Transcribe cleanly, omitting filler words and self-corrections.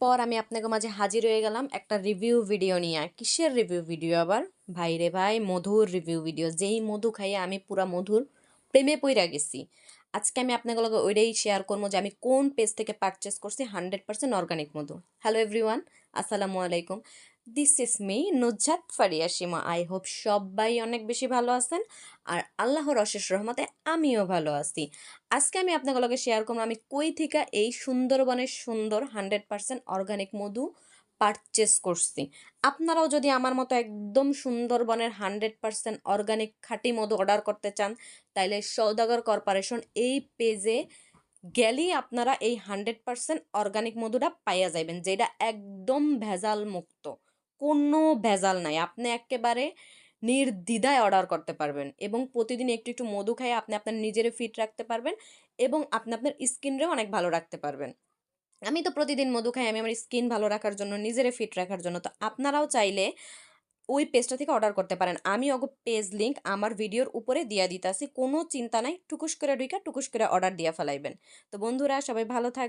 পর আমি আপনাকে মাঝে হাজির হয়ে গেলাম একটা রিভিউ ভিডিও নিয়ে। কিসের রিভিউ ভিডিও আবার? ভাই রে ভাই, মধুর রিভিউ ভিডিও। যেই মধু খাইয়ে আমি পুরা মধুর প্রেমে পইরা গেছি। আজকে আমি আপনাকে লগে ওইটাই শেয়ার করবো যে আমি কোন পেজ থেকে পারচেস করছি 100% অর্গানিক মধু। হ্যালো এভরিওয়ান, আসসালামু আলাইকুম। This is me Nuzhat Faria Seema. I hope সবাই অনেক বেশি ভালো আছেন, আর আল্লাহর অশেষ রহমতে আমিও ভালো আছি। আজকে আমি আপনাদের লগে শেয়ার করবো আমি কই থেকে এই সুন্দরবনের সুন্দর 100% অর্গানিক মধু পারচেস করছি। আপনারাও যদি আমার মতো একদম সুন্দরবনের 100% অর্গানিক খাঁটি মধু অর্ডার করতে চান, তাইলে সওদাগর কর্পোরেশন এই পেজে গেলেই আপনারা এই 100% অর্গানিক মধুটা পাইয়া যাইবেন, যেটা একদম ভেজাল মুক্ত। কোনো ভেজাল নাই, আপনি একেবারে নির্দ্বিধায় অর্ডার করতে পারবেন এবং প্রতিদিন একটু একটু মধু খাইয়ে আপনি আপনার নিজেরে ফিট রাখতে পারবেন এবং আপনি আপনার স্কিনরেও অনেক ভালো রাখতে পারবেন। আমি তো প্রতিদিন মধু খাই আমি আমার স্কিন ভালো রাখার জন্য, নিজেরে ফিট রাখার জন্য। তো আপনারাও চাইলে ওই পেজটা থেকে অর্ডার করতে পারেন। আমি ওগো পেজ লিংক আমার ভিডিওর উপরে দিয়া দিতাছি, কোনো চিন্তা নাই। টুকুস করে ঢুইকা টুকুস করে অর্ডার দিয়া ফেলাইবেন। তো বন্ধুরা, সবাই ভালো থাকবেন।